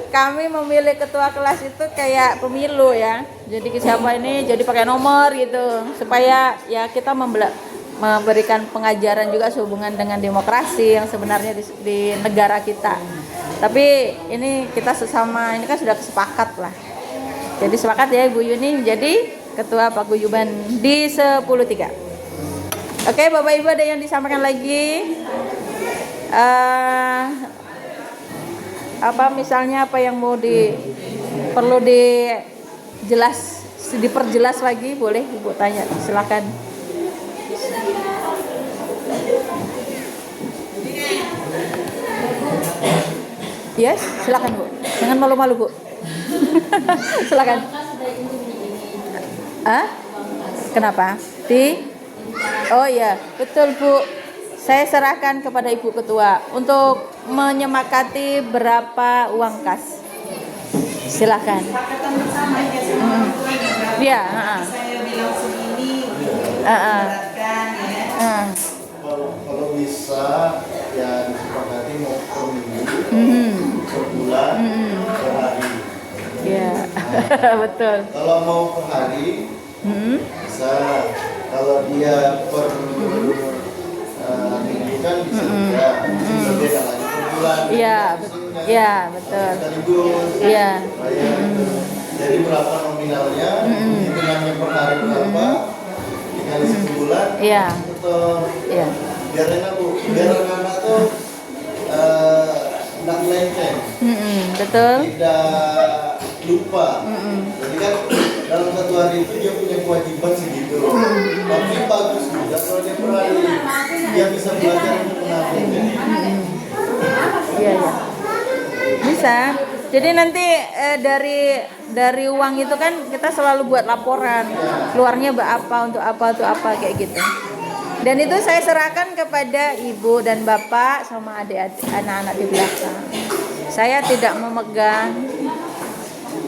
kami memilih ketua kelas itu kayak pemilu ya. Jadi siapa ini jadi pakai nomor gitu supaya ya kita memberikan pengajaran juga sehubungan dengan demokrasi yang sebenarnya di negara kita. Tapi ini kita sesama ini kan sudah sepakat lah. Jadi sepakat ya Ibu Yuni menjadi ketua paguyuban di 10.3. Oke, Bapak Ibu ada yang disampaikan lagi? Apa misalnya apa yang mau perlu diperjelas lagi, boleh Ibu tanya, silakan. Yes, silakan Bu, jangan malu-malu Bu. Silakan. Kenapa? Oh ya, betul Bu. Saya serahkan kepada Ibu Ketua untuk menyepakati berapa uang kas. Silakan. Iya. Saya bilang segini, beratkan ya. Kalau bisa ya disepakati mau per minggu, per bulan, per hari. Iya, betul. Kalau mau per hari, bisa. Kalau dia per minggu kan bisa juga. Berbeda lagi per bulan. Iya, iya betul. Iya. Jadi berapa nominalnya, hitungannya per hari berapa, dikali sebulan. Iya. Betul. Iya. Biar enak Bu, biar anak-anak tuh tidak melenceng. Betul. Tidak lupa. Jadi kan dalam satu hari itu dia punya kewajiban segitu. Tapi bagus juga kalau dia per hari dia bisa belajar untuk menabung. Iya, iya. Bisa. Jadi nanti dari uang itu kan kita selalu buat laporan. Keluarnya untuk apa kayak gitu. Dan itu saya serahkan kepada Ibu dan Bapak sama adik-adik anak-anak di belakang. Saya tidak memegang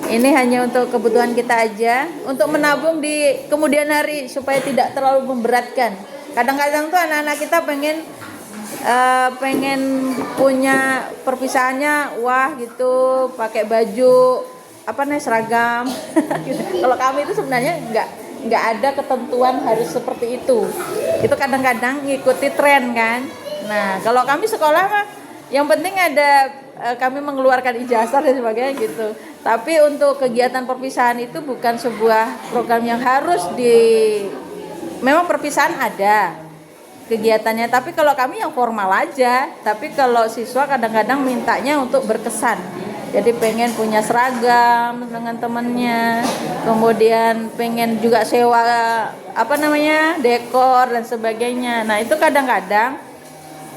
Ini hanya untuk kebutuhan kita aja, untuk menabung di kemudian hari supaya tidak terlalu memberatkan. Kadang-kadang tuh anak-anak kita pengen punya perpisahannya, wah gitu, pakai baju apa nih seragam. Gitu. Kalau kami itu sebenarnya nggak ada ketentuan harus seperti itu. Itu kadang-kadang ngikuti tren kan. Nah kalau kami sekolah mah, yang penting ada kami mengeluarkan ijazah dan sebagainya gitu. Tapi untuk kegiatan perpisahan itu bukan sebuah program yang harus memang perpisahan ada kegiatannya, tapi kalau kami yang formal aja. Tapi kalau siswa kadang-kadang mintanya untuk berkesan. Jadi pengen punya seragam dengan temennya, kemudian pengen juga sewa dekor dan sebagainya. Nah itu kadang-kadang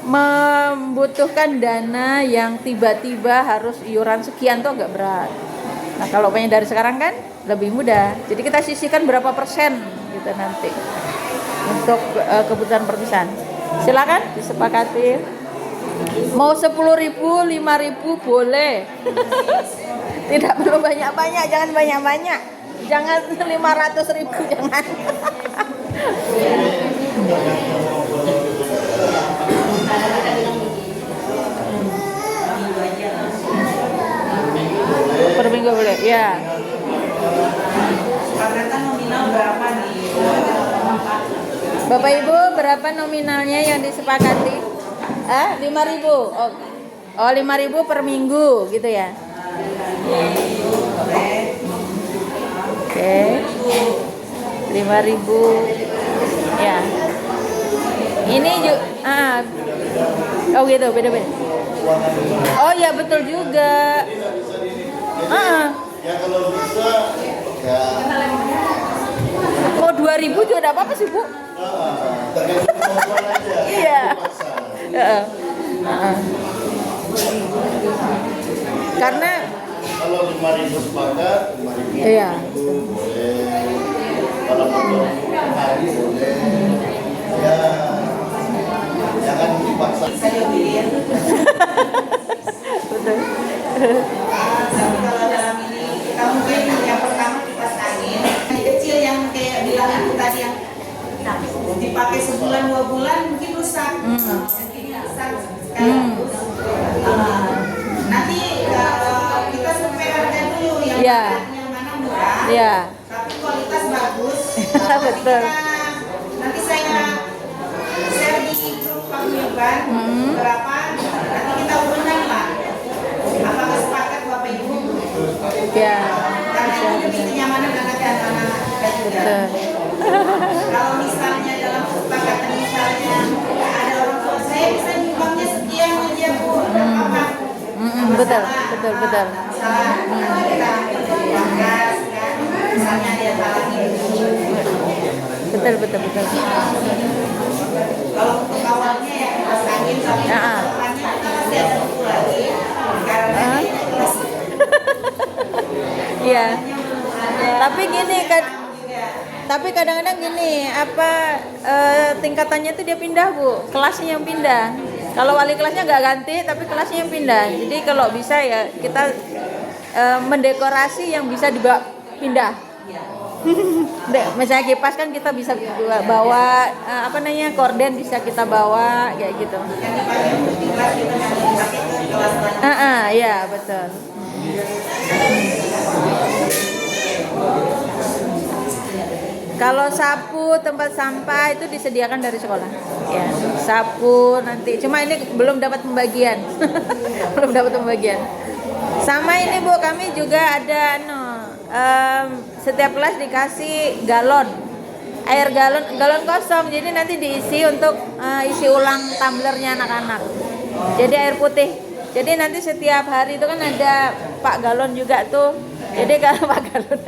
membutuhkan dana yang tiba-tiba harus iuran sekian tuh agak berat. Nah kalau pengen dari sekarang kan lebih mudah. Jadi kita sisihkan berapa persen gitu nanti untuk kebutuhan perpisahan. Silakan disepakati. Mau 10.000, 5.000 boleh. Tidak perlu banyak-banyak, jangan banyak-banyak. Jangan 500.000, jangan. Per minggu boleh, ya. Nominal berapa nih? Bapak Ibu, berapa nominalnya yang disepakati? 5.000. Oh, 5.000 per minggu gitu ya. Oke. 5.000. Ya. Ini juga oh gitu, beda-beda. Oh ya, betul juga. Ya kalau bisa ya Mau 2.000 juga ada apa-apa sih, Bu? tergantung kemampuan aja. Iya. Karena Kalau 5.000 sepakat, 5.000 iya. boleh. Kalau mau hari boleh. Ya jangan dipaksa. Saya pilih. Betul. Tapi kalau dalam ini kita mungkin yang pertama kipas angin yang kecil yang kayak bilang aku tadi yang dipakai sebulan 2 bulan mungkin rusak. Mungkin rusak sekali. Nanti kita survei harga dulu yang Iya. yang mana murah. Iya. Tapi kualitas bagus. Betul. Nanti saya share di grup paguyuban berapa. Nanti kita urunan lah. Apakah sepakat Bapak Ibu? Ya. Karena itu demi kenyamanan anak-anak kita juga. Betul. Kalau misalnya dalam kesepakatan misalnya ada orang tua saya bisa nyumbangnya sekian aja Bu, nggak apa-apa. Betul. Salah. Salah, kita banggas kan. Misalnya ada yang halangi dulu. Betul. Kalau untuk awalnya ya kita angin tapi depannya kita pasti ada buku lagi. Karena Iya. Tapi kadang-kadang gini, tingkatannya tuh dia pindah, Bu. Kelasnya yang pindah. Kalau wali kelasnya nggak ganti, tapi kelasnya yang pindah. Jadi kalau bisa ya kita mendekorasi yang bisa dibawa pindah. Misalnya kipas kan kita bisa bawa korden bisa kita bawa kayak gitu. Ya betul. Kalau sapu tempat sampah itu disediakan dari sekolah. Ya, sapu nanti. Cuma ini belum dapat pembagian. Sama ini Bu, kami juga ada setiap kelas dikasih galon. Air galon kosong. Jadi nanti diisi untuk isi ulang tumblernya anak-anak. Jadi air putih. Jadi nanti setiap hari itu kan ada Pak Galon juga tuh. Jadi kalau Pak Galon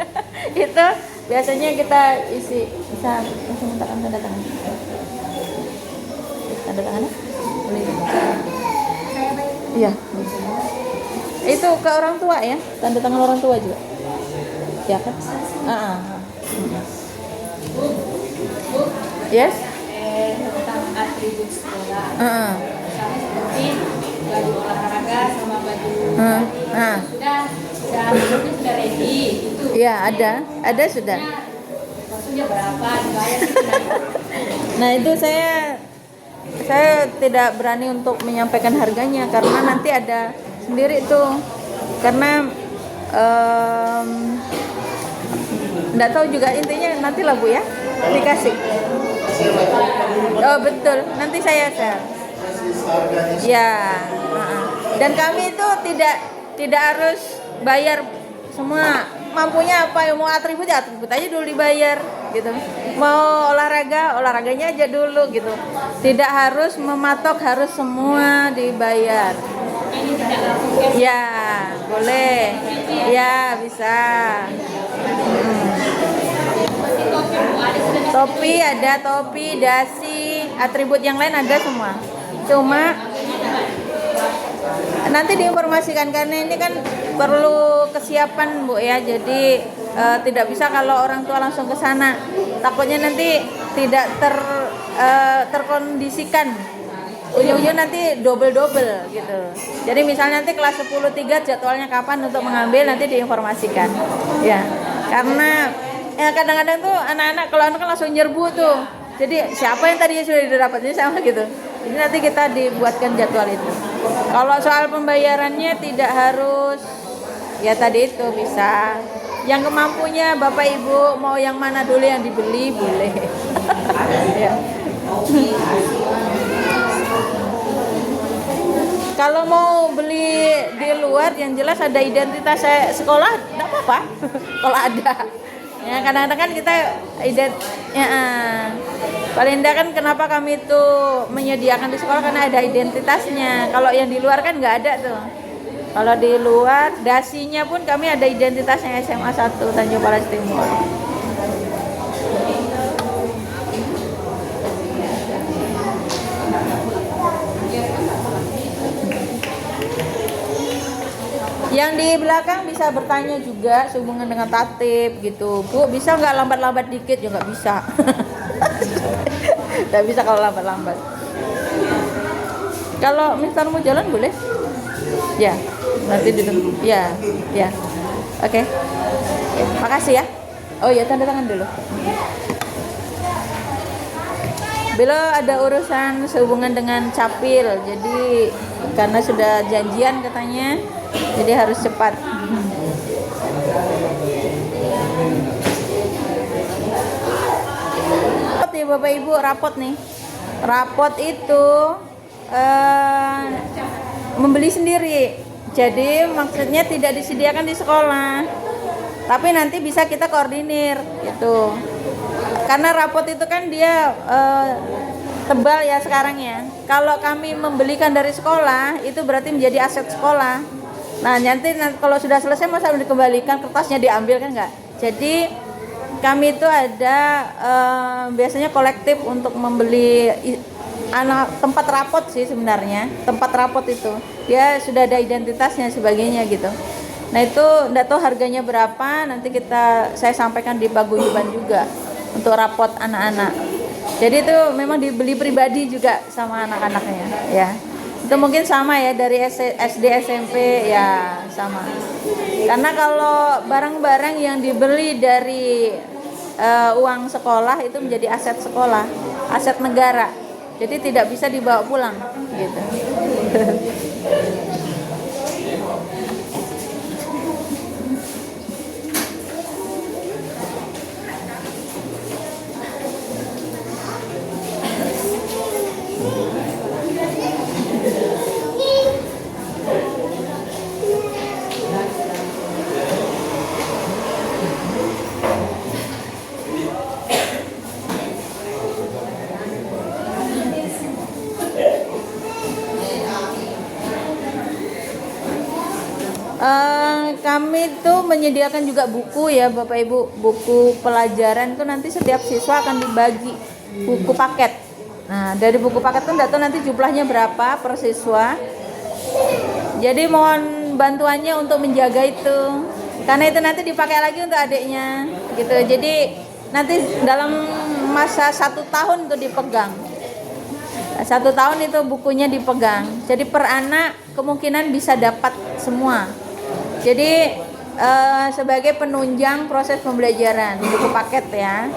itu biasanya kita isi bisa minta tanda tangan. Tanda tangannya? Boleh. Iya. Itu ke orang tua ya, tanda tangan orang tua juga. Ya kan? Yes? Tentang atribut sekolah. Seperti baju olahraga sama baju sudah sudah bukunya sudah ready itu. Iya, ada sudah. Maksudnya berapa dibayar sudah. Nah, itu saya tidak berani untuk menyampaikan harganya karena nanti ada sendiri itu. Karena enggak tahu juga intinya nanti lah Bu ya dikasih. Oh betul, nanti saya share. Ya, dan kami itu tidak harus bayar semua. Mampunya apa ya, mau atribut ya atribut aja dulu dibayar gitu. Mau olahraganya aja dulu gitu. Tidak harus mematok harus semua dibayar. Ini tidak langsung cash. Ya, boleh. Ya, bisa. Masih topi Bu, ada sudah di Topi ada, topi, dasi, atribut yang lain ada semua. Cuma nanti diinformasikan karena ini kan perlu kesiapan Bu ya. Jadi tidak bisa kalau orang tua langsung ke sana. Takutnya nanti tidak terkondisikan. Ujung-ujung nanti double gitu. Jadi misalnya nanti kelas 10 3 jadwalnya kapan untuk mengambil nanti diinformasikan. Ya. Karena ya kadang-kadang tuh anak-anak kalau anak kan langsung nyerbu tuh. Jadi siapa yang tadinya sudah didapatnya sama gitu. Ini nanti kita dibuatkan jadwal itu. Kalau soal pembayarannya tidak harus ya tadi itu bisa. Yang kemampunya Bapak Ibu mau yang mana dulu yang dibeli boleh. Ya. Kalau mau beli di luar yang jelas ada identitas sekolah, enggak apa-apa. Kalau ada. Ya kadang-kadang kan kita paling enggak kan kenapa kami itu menyediakan di sekolah karena ada identitasnya. Kalau yang di luar kan nggak ada tuh. Kalau di luar dasinya pun kami ada identitasnya SMA 1 Tanjung Palas Timur. Yang di belakang bisa bertanya juga sehubungan dengan tatib gitu. Bu, bisa nggak lambat-lambat dikit? Ya nggak bisa. Nggak bisa kalau lambat-lambat. Kalau misalnya mau jalan boleh? Ya, nanti ditunggu. Ya. Oke. Makasih ya. Oh ya, tanda tangan dulu. Beliau ada urusan sehubungan dengan capil. Jadi karena sudah janjian katanya. Jadi harus cepat. Rapot ya Bapak Ibu, rapot nih. Rapot itu membeli sendiri. Jadi maksudnya tidak disediakan di sekolah. Tapi nanti bisa kita koordinir gitu. Karena rapot itu kan dia tebal ya sekarang ya. Kalau kami membelikan dari sekolah itu berarti menjadi aset sekolah. Nah nanti kalau sudah selesai masa dikembalikan kertasnya diambil kan enggak. Jadi kami itu ada biasanya kolektif untuk membeli tempat rapot sih sebenarnya. Tempat rapot itu dia sudah ada identitasnya sebagainya gitu. Nah itu enggak tahu harganya berapa, nanti saya sampaikan di paguyuban juga untuk rapot anak-anak. Jadi itu memang dibeli pribadi juga sama anak-anaknya ya. Itu mungkin sama ya dari SD SMP ya sama. Karena kalau barang-barang yang dibeli dari uang sekolah itu menjadi aset sekolah, aset negara. Jadi tidak bisa dibawa pulang gitu. Kami tuh menyediakan juga buku ya Bapak Ibu, buku pelajaran tuh nanti setiap siswa akan dibagi buku paket. Nah dari buku paket tuh nggak tahu nanti jumlahnya berapa per siswa. Jadi mohon bantuannya untuk menjaga itu, karena itu nanti dipakai lagi untuk adiknya gitu. Jadi nanti dalam masa 1 tahun itu dipegang. 1 tahun itu bukunya dipegang. Jadi per anak kemungkinan bisa dapat semua. Jadi sebagai penunjang proses pembelajaran, buku paket ya.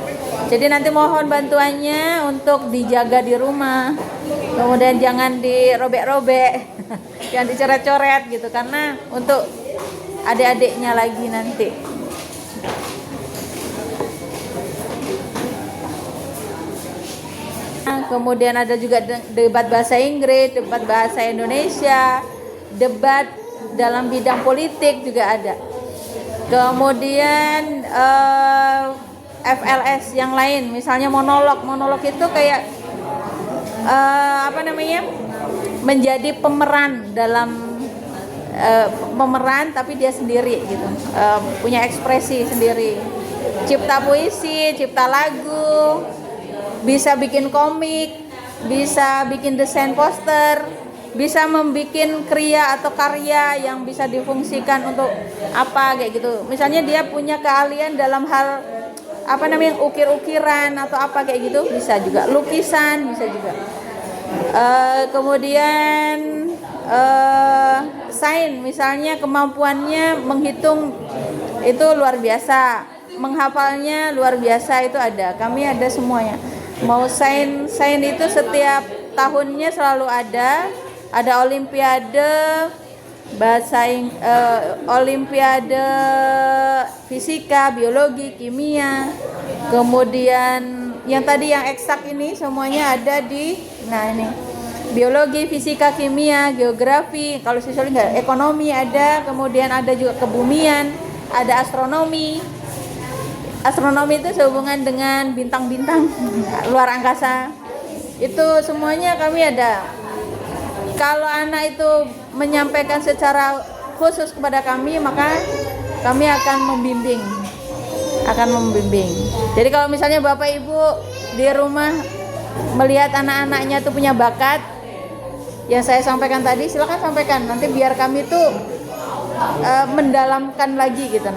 Jadi nanti mohon bantuannya untuk dijaga di rumah, kemudian jangan dirobek-robek, jangan dicoret-coret gitu, karena untuk adik-adiknya lagi nanti. Kemudian ada juga debat bahasa Inggris, debat bahasa Indonesia, debat dalam bidang politik juga ada. Kemudian FLS yang lain, misalnya monolog. Monolog itu kayak menjadi pemeran dalam pemeran tapi dia sendiri gitu, punya ekspresi sendiri, cipta puisi, cipta lagu, bisa bikin komik, bisa bikin desain poster, bisa membuat kriya atau karya yang bisa difungsikan untuk apa kayak gitu. Misalnya dia punya keahlian dalam hal ukir-ukiran atau apa kayak gitu, bisa juga lukisan, bisa juga. Kemudian sains, misalnya kemampuannya menghitung itu luar biasa, menghafalnya luar biasa, itu ada. Kami ada semuanya. Mau sains itu setiap tahunnya selalu ada olimpiade bahasa olimpiade fisika, biologi, kimia. Kemudian yang tadi yang eksak ini semuanya ada di ini. Biologi, fisika, kimia, geografi, kalau siswa enggak, ekonomi ada, kemudian ada juga kebumian, ada astronomi. Astronomi itu sehubungan dengan bintang-bintang luar angkasa. Itu semuanya kami ada. Kalau anak itu menyampaikan secara khusus kepada kami, maka kami akan membimbing. Jadi kalau misalnya Bapak Ibu di rumah melihat anak-anaknya itu punya bakat, yang saya sampaikan tadi, silakan sampaikan. Nanti biar kami tuh mendalamkan lagi gitu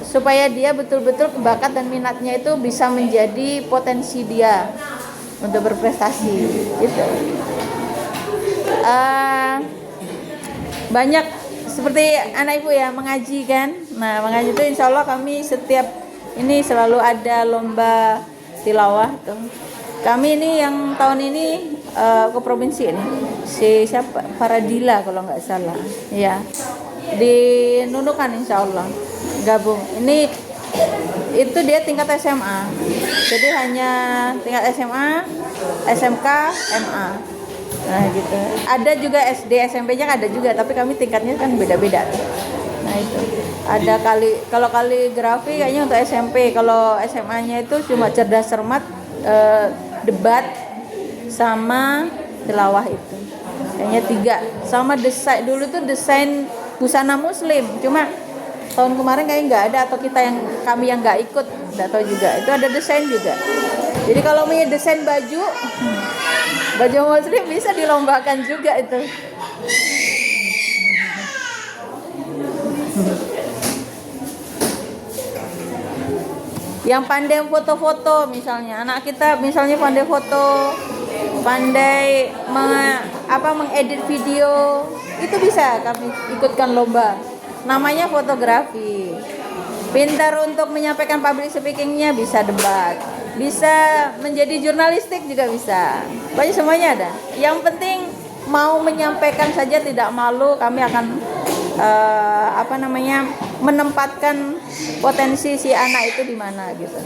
supaya dia betul-betul bakat dan minatnya itu bisa menjadi potensi dia untuk berprestasi gitu. Banyak seperti anak ibu ya mengaji kan. Nah, mengaji itu insya Allah kami setiap ini selalu ada lomba tilawah tuh. Kami ini yang tahun ini ke provinsi ini, si siapa, Faradila kalau nggak salah, ya, di Nunukan insya Allah gabung. Ini itu dia tingkat SMA, jadi hanya tingkat SMA, SMK, MA. Nah gitu. Ada juga SD, SMP-nya ada juga, tapi kami tingkatnya kan beda-beda. Nah itu. Ada kalau kaligrafi kayaknya untuk SMP, kalau SMA-nya itu cuma cerdas cermat, debat sama tilawah itu. Kayaknya 3. Sama desain, dulu tuh desain busana muslim. Cuma tahun kemarin kayaknya nggak ada, atau kami yang nggak ikut, nggak tahu juga. Itu ada desain juga. Jadi kalau punya desain baju muslim bisa dilombakan juga itu. Yang pandai foto-foto, misalnya anak kita misalnya pandai foto, pandai mengedit video, itu bisa kami ikutkan lomba. Namanya fotografi. Pintar untuk menyampaikan public speakingnya, bisa debat, bisa menjadi jurnalistik juga bisa. Banyak, semuanya ada. Yang penting mau menyampaikan saja, tidak malu. Kami akan menempatkan potensi si anak itu di mana gitu.